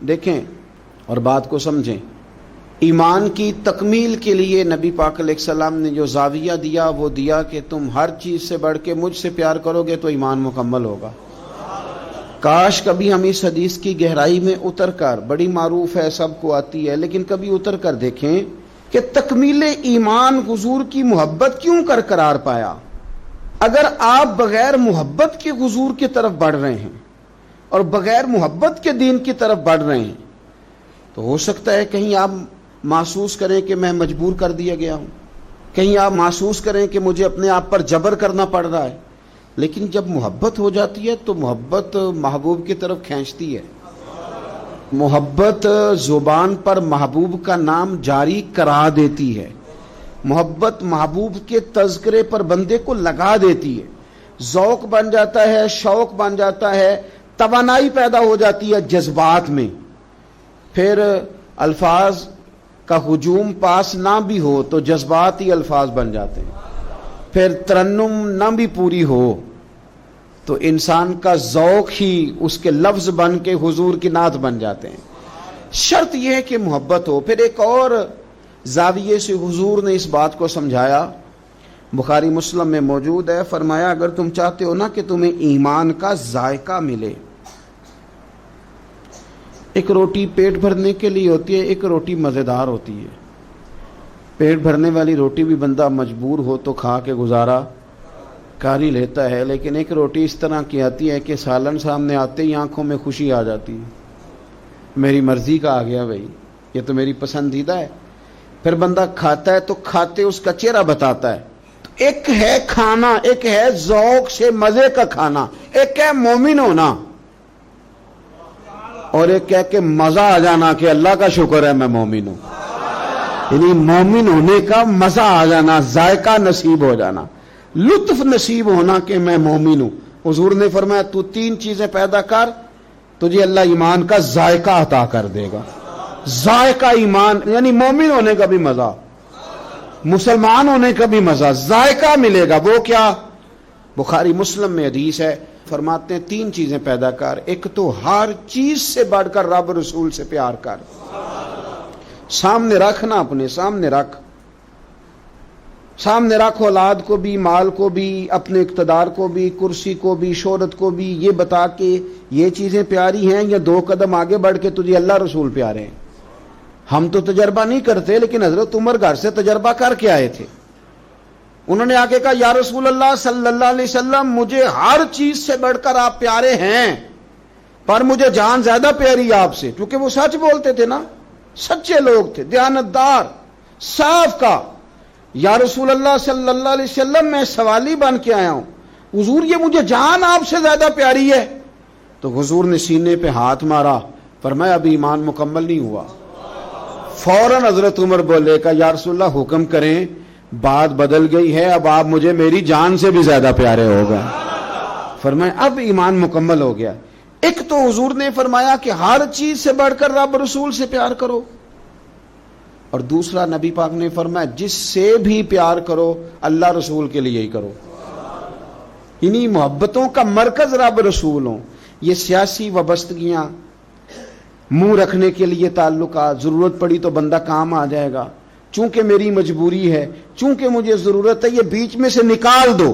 دیکھیں اور بات کو سمجھیں، ایمان کی تکمیل کے لیے نبی پاک علیہ السلام نے جو زاویہ دیا وہ دیا کہ تم ہر چیز سے بڑھ کے مجھ سے پیار کرو گے تو ایمان مکمل ہوگا۔ کاش کبھی ہم اس حدیث کی گہرائی میں اتر کر، بڑی معروف ہے، سب کو آتی ہے، لیکن کبھی اتر کر دیکھیں کہ تکمیل ایمان حضور کی محبت کیوں قرار پایا۔ اگر آپ بغیر محبت کے حضور کی طرف بڑھ رہے ہیں اور بغیر محبت کے دین کی طرف بڑھ رہے ہیں تو ہو سکتا ہے کہیں آپ محسوس کریں کہ میں مجبور کر دیا گیا ہوں، کہیں آپ محسوس کریں کہ مجھے اپنے آپ پر جبر کرنا پڑ رہا ہے، لیکن جب محبت ہو جاتی ہے تو محبت محبوب کی طرف کھینچتی ہے۔ محبت زبان پر محبوب کا نام جاری کرا دیتی ہے، محبت محبوب کے تذکرے پر بندے کو لگا دیتی ہے، ذوق بن جاتا ہے، شوق بن جاتا ہے، توانائی پیدا ہو جاتی ہے جذبات میں۔ پھر الفاظ کا ہجوم پاس نہ بھی ہو تو جذبات ہی الفاظ بن جاتے ہیں، پھر ترنم نہ بھی پوری ہو تو انسان کا ذوق ہی اس کے لفظ بن کے حضور کی نعت بن جاتے ہیں۔ شرط یہ ہے کہ محبت ہو۔ پھر ایک اور زاویے سے حضور نے اس بات کو سمجھایا، بخاری مسلم میں موجود ہے، فرمایا اگر تم چاہتے ہو نا کہ تمہیں ایمان کا ذائقہ ملے، ایک روٹی پیٹ بھرنے کے لیے ہوتی ہے، ایک روٹی مزیدار ہوتی ہے۔ پیٹ بھرنے والی روٹی بھی بندہ مجبور ہو تو کھا کے گزارا کر ہی لیتا ہے، لیکن ایک روٹی اس طرح کی آتی ہے کہ سالن سامنے آتے ہی آنکھوں میں خوشی آ جاتی ہے، میری مرضی کا آ گیا بھائی، یہ تو میری پسندیدہ ہے۔ پھر بندہ کھاتا ہے تو کھاتے اس کا چہرہ بتاتا ہے۔ تو ایک ہے کھانا، ایک ہے ذوق سے مزے کا کھانا، ایک ہے مومن ہونا، اور ایک کہہ کہ مزہ آ جانا کہ اللہ کا شکر ہے میں مومن ہوں، یعنی مومن ہونے کا مزہ آ جانا، ذائقہ نصیب ہو جانا، لطف نصیب ہونا کہ میں مومن ہوں۔ حضور نے فرمایا تو تین چیزیں پیدا کر، تجھے اللہ ایمان کا ذائقہ عطا کر دے گا۔ ذائقہ ایمان یعنی مومن ہونے کا بھی مزہ، مسلمان ہونے کا بھی مزہ، ذائقہ ملے گا۔ وہ کیا؟ بخاری مسلم میں حدیث ہے، فرماتے ہیں تین چیزیں پیدا کر، ایک تو ہر چیز سے بڑھ کر رب رسول سے پیار کر، سامنے رکھنا، اپنے سامنے رکھ، سامنے رکھ اولاد کو بھی، مال کو بھی، اپنے اقتدار کو بھی، کرسی کو بھی، شہرت کو بھی، یہ بتا کہ یہ چیزیں پیاری ہیں، یا دو قدم آگے بڑھ کے تجھے اللہ رسول پیارے ہیں۔ ہم تو تجربہ نہیں کرتے، لیکن حضرت عمر گھر سے تجربہ کر کے آئے تھے۔ انہوں نے آگے کہا یا رسول اللہ صلی اللہ علیہ وسلم، مجھے ہر چیز سے بڑھ کر آپ پیارے ہیں، پر مجھے جان زیادہ پیاری آپ سے، کیونکہ وہ سچ بولتے تھے نا، سچے لوگ تھے، دیانتدار، صاف کا۔ یا رسول اللہ صلی اللہ علیہ وسلم، میں سوالی بن کے آیا ہوں، حضور یہ مجھے جان آپ سے زیادہ پیاری ہے۔ تو حضور نے سینے پہ ہاتھ مارا، فرمایا ابھی ایمان مکمل نہیں ہوا۔ فوراً حضرت عمر بولے کہ یا رسول اللہ حکم کریں، بات بدل گئی ہے، اب آپ مجھے میری جان سے بھی زیادہ پیارے ہو گئے۔ فرمایا اب ایمان مکمل ہو گیا۔ ایک تو حضور نے فرمایا کہ ہر چیز سے بڑھ کر رب رسول سے پیار کرو، اور دوسرا نبی پاک نے فرمایا جس سے بھی پیار کرو اللہ رسول کے لیے ہی کرو، انہی محبتوں کا مرکز رب رسول ہوں۔ یہ سیاسی وابستگیاں، منہ رکھنے کے لیے تعلقات، ضرورت پڑی تو بندہ کام آ جائے گا، چونکہ میری مجبوری ہے، چونکہ مجھے ضرورت ہے، یہ بیچ میں سے نکال دو۔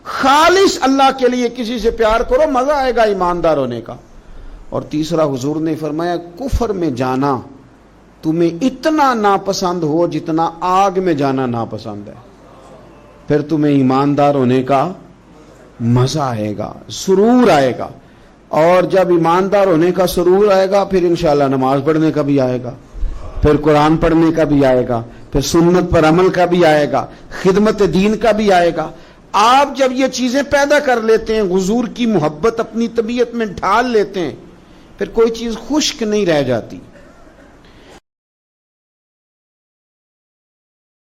خالص اللہ کے لیے کسی سے پیار کرو، مزہ آئے گا ایماندار ہونے کا۔ اور تیسرا حضور نے فرمایا کفر میں جانا تمہیں اتنا ناپسند ہو جتنا آگ میں جانا ناپسند ہے، پھر تمہیں ایماندار ہونے کا مزہ آئے گا، سرور آئے گا۔ اور جب ایماندار ہونے کا سرور آئے گا پھر انشاءاللہ نماز پڑھنے کا بھی آئے گا، پھر قرآن پڑھنے کا بھی آئے گا، پھر سنت پر عمل کا بھی آئے گا، خدمت دین کا بھی آئے گا۔ آپ جب یہ چیزیں پیدا کر لیتے ہیں، حضور کی محبت اپنی طبیعت میں ڈھال لیتے ہیں، پھر کوئی چیز خشک نہیں رہ جاتی۔